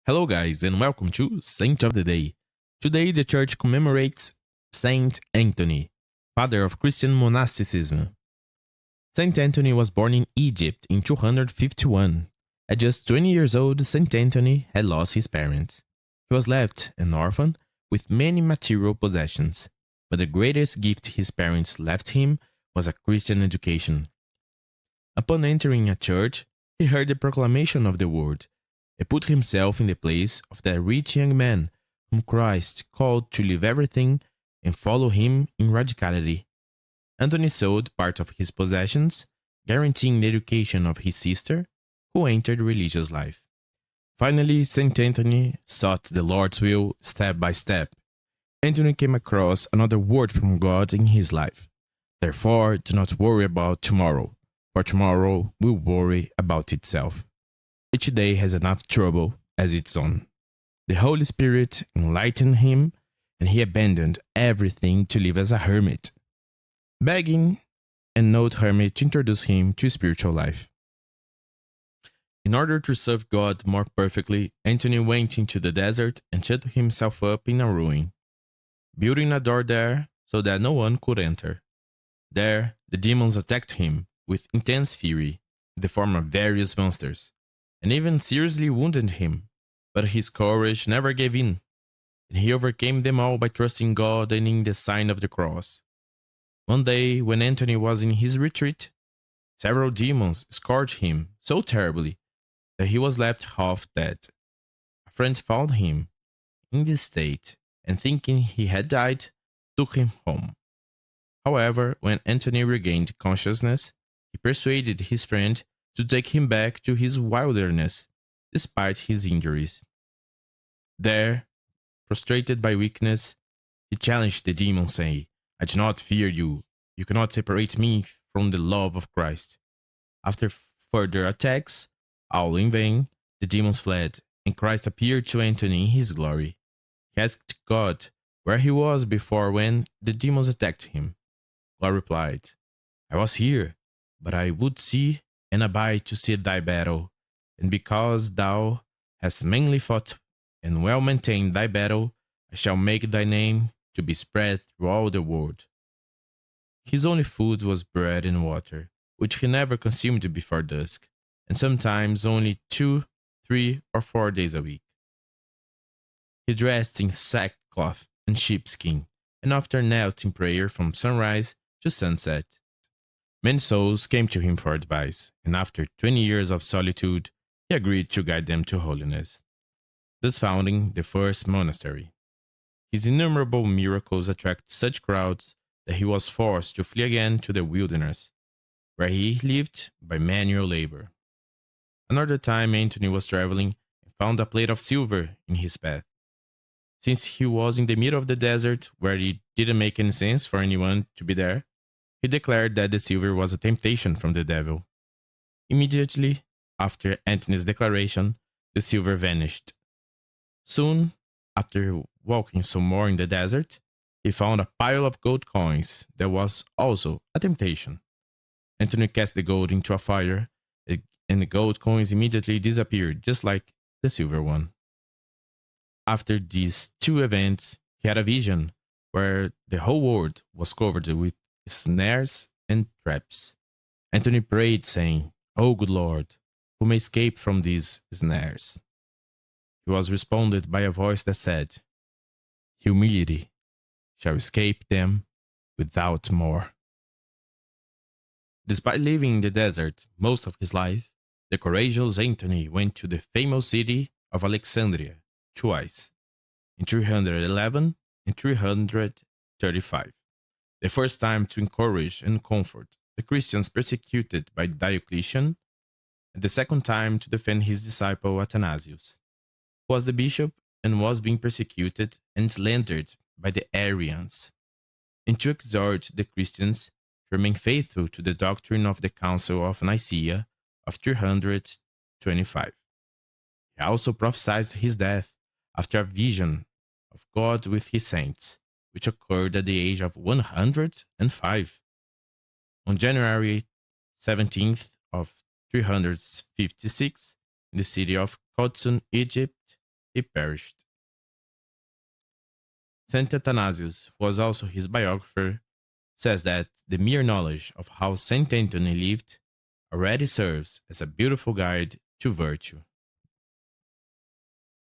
Hello, guys, and welcome to Saint of the Day. Today, the church commemorates Saint Anthony, father of Christian monasticism. Saint Anthony was born in Egypt in 251. At just 20 years old, Saint Anthony had lost his parents. He was left an orphan with many material possessions, but the greatest gift his parents left him was a Christian education. Upon entering a church, he heard the proclamation of the word. He put himself in the place of that rich young man whom Christ called to leave everything and follow him in radicality. Anthony sold part of his possessions, guaranteeing the education of his sister, who entered religious life. Finally, Saint Anthony sought the Lord's will step by step. Anthony came across another word from God in his life. Therefore, do not worry about tomorrow, for tomorrow will worry about itself. Each day has enough trouble as its own. The Holy Spirit enlightened him, and he abandoned everything to live as a hermit, begging an old hermit to introduce him to spiritual life. In order to serve God more perfectly, Anthony went into the desert and shut himself up in a ruin, building a door there so that no one could enter. There, the demons attacked him with intense fury in the form of various monsters, and even seriously wounded him, but his courage never gave in, and he overcame them all by trusting God and in the sign of the cross. One day, when Anthony was in his retreat, several demons scourged him so terribly that he was left half dead. A friend found him in this state, and thinking he had died, took him home. However, when Anthony regained consciousness, he persuaded his friend to take him back to his wilderness, despite his injuries. There, prostrated by weakness, he challenged the demon, saying, "I do not fear you. You cannot separate me from the love of Christ." After further attacks, all in vain, the demons fled, and Christ appeared to Anthony in his glory. He asked God where he was before when the demons attacked him. God replied, "I was here, but I would see and abide to see thy battle, and because thou hast manly fought and well maintained thy battle, I shall make thy name to be spread through all the world." His only food was bread and water, which he never consumed before dusk, and sometimes only 2, 3, or 4 days a week. He dressed in sackcloth and sheepskin, and often knelt in prayer from sunrise to sunset. Many souls came to him for advice, and after 20 years of solitude, he agreed to guide them to holiness, thus founding the first monastery. His innumerable miracles attracted such crowds that he was forced to flee again to the wilderness, where he lived by manual labor. Another time, Anthony was traveling and found a plate of silver in his path. Since he was in the middle of the desert, where it didn't make any sense for anyone to be there, he declared that the silver was a temptation from the devil. Immediately after Anthony's declaration, the silver vanished. Soon after walking some more in the desert, he found a pile of gold coins that was also a temptation. Anthony cast the gold into a fire, and the gold coins immediately disappeared, just like the silver one. After these two events, he had a vision where the whole world was covered with snares and traps. Anthony prayed, saying, "O good Lord, who may escape from these snares?" He was responded by a voice that said, "Humility shall escape them without more." Despite living in the desert most of his life, the courageous Anthony went to the famous city of Alexandria twice, in 311 and 335. The first time to encourage and comfort the Christians persecuted by Diocletian, and the second time to defend his disciple Athanasius, who was the bishop and was being persecuted and slandered by the Arians, and to exhort the Christians to remain faithful to the doctrine of the Council of Nicaea of 325. He also prophesied his death after a vision of God with his saints, which occurred at the age of 105. On January 17th of 356, in the city of Kotsun, Egypt, he perished. Saint Athanasius, who was also his biographer, says that the mere knowledge of how Saint Anthony lived already serves as a beautiful guide to virtue.